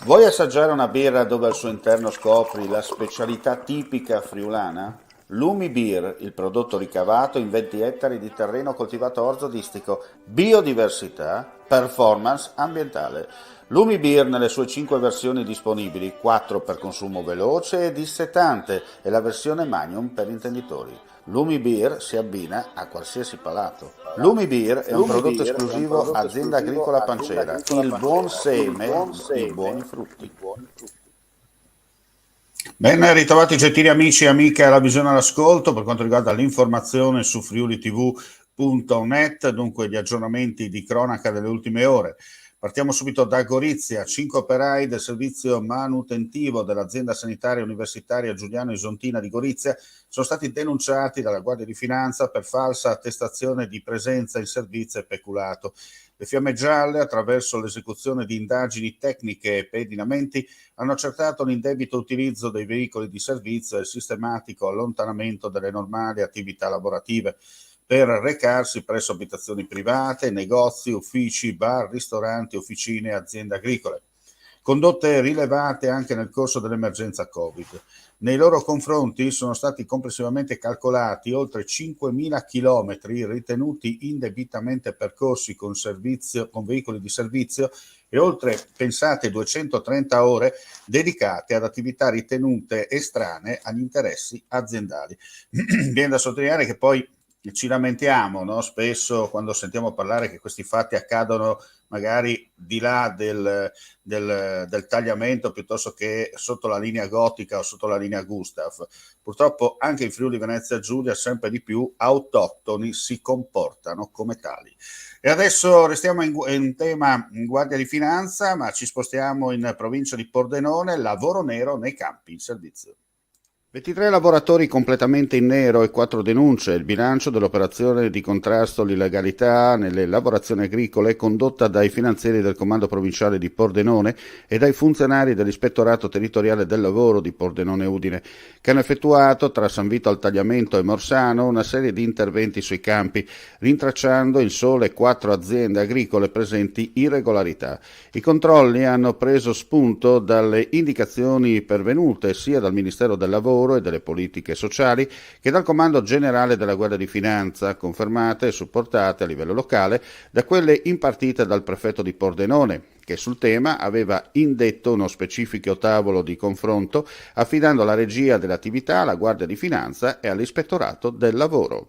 Vuoi assaggiare una birra dove al suo interno scopri la specialità tipica friulana? Lumi Beer, il prodotto ricavato in 20 ettari di terreno coltivato orzodistico, biodiversità, performance ambientale. Lumi Beer nelle sue 5 versioni disponibili, 4 per consumo veloce e dissetante e la versione Magnum per intenditori. Lumi Beer si abbina a qualsiasi palato. Lumi Beer è un prodotto esclusivo Azienda Agricola Pancera, il buon seme, i buoni frutti. Ben ritrovati gentili amici e amiche alla visione all'ascolto per quanto riguarda l'informazione su friulitv.net, dunque gli aggiornamenti di cronaca delle ultime ore. Partiamo subito da Gorizia. 5 operai del servizio manutentivo dell'azienda sanitaria universitaria Giuliano Isontina di Gorizia sono stati denunciati dalla Guardia di Finanza per falsa attestazione di presenza in servizio e peculato. Le Fiamme Gialle, attraverso l'esecuzione di indagini tecniche e pedinamenti, hanno accertato l'indebito utilizzo dei veicoli di servizio e il sistematico allontanamento delle normali attività lavorative per recarsi presso abitazioni private, negozi, uffici, bar, ristoranti, officine e aziende agricole. Condotte rilevate anche nel corso dell'emergenza Covid. Nei loro confronti sono stati complessivamente calcolati oltre 5.000 chilometri ritenuti indebitamente percorsi con veicoli di servizio e oltre, pensate, 230 ore dedicate ad attività ritenute estranee agli interessi aziendali. Viene da sottolineare che poi ci lamentiamo, no? Spesso quando sentiamo parlare che questi fatti accadono magari di là del tagliamento piuttosto che sotto la linea gotica o sotto la linea Gustav. Purtroppo anche in Friuli Venezia Giulia sempre di più autoctoni si comportano come tali. E adesso restiamo in tema in Guardia di Finanza, ma ci spostiamo in provincia di Pordenone, lavoro nero nei campi in servizio. 23 lavoratori completamente in nero e 4 denunce. Il bilancio dell'operazione di contrasto all'illegalità nelle lavorazioni agricole condotta dai finanzieri del Comando Provinciale di Pordenone e dai funzionari dell'Ispettorato Territoriale del Lavoro di Pordenone Udine, che hanno effettuato tra San Vito al Tagliamento e Morsano una serie di interventi sui campi, rintracciando in sole 4 aziende agricole presenti irregolarità. I controlli hanno preso spunto dalle indicazioni pervenute sia dal Ministero del Lavoro e delle politiche sociali che dal Comando Generale della Guardia di Finanza, confermate e supportate a livello locale da quelle impartite dal prefetto di Pordenone, che sul tema aveva indetto uno specifico tavolo di confronto affidando la regia dell'attività alla Guardia di Finanza e all'Ispettorato del Lavoro.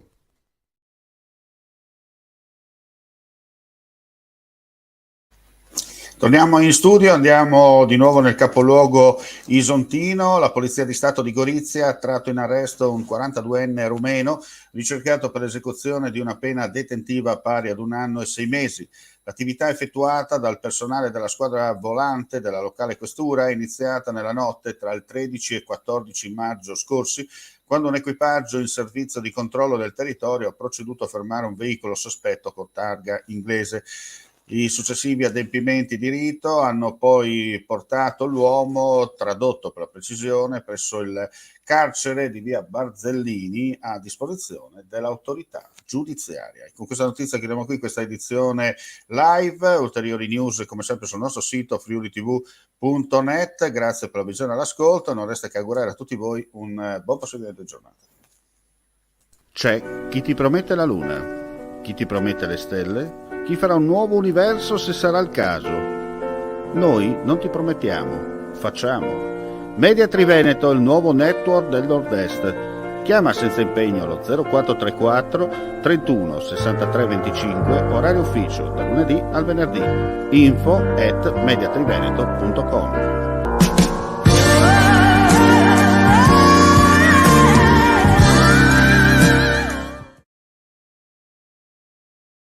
Torniamo in studio, andiamo di nuovo nel capoluogo isontino. La Polizia di Stato di Gorizia ha tratto in arresto un 42enne rumeno ricercato per l'esecuzione di una pena detentiva pari ad 1 anno e 6 mesi. L'attività effettuata dal personale della squadra volante della locale questura è iniziata nella notte tra il 13 e 14 maggio scorsi, quando un equipaggio in servizio di controllo del territorio ha proceduto a fermare un veicolo sospetto con targa inglese. I successivi adempimenti di rito hanno poi portato l'uomo, tradotto per la precisione, presso il carcere di via Barzellini a disposizione dell'autorità giudiziaria. E con questa notizia chiudiamo qui questa edizione live. Ulteriori news come sempre sul nostro sito friulitv.net. Grazie per la visione e l'ascolto. Non resta che augurare a tutti voi un buon proseguimento di giornata. C'è chi ti promette la luna, chi ti promette le stelle, chi farà un nuovo universo se sarà il caso. Noi non ti promettiamo, facciamo. Media Triveneto, il nuovo network del Nord-Est. Chiama senza impegno allo 0434 31 63 25, orario ufficio, da lunedì al venerdì. info@mediatriveneto.com.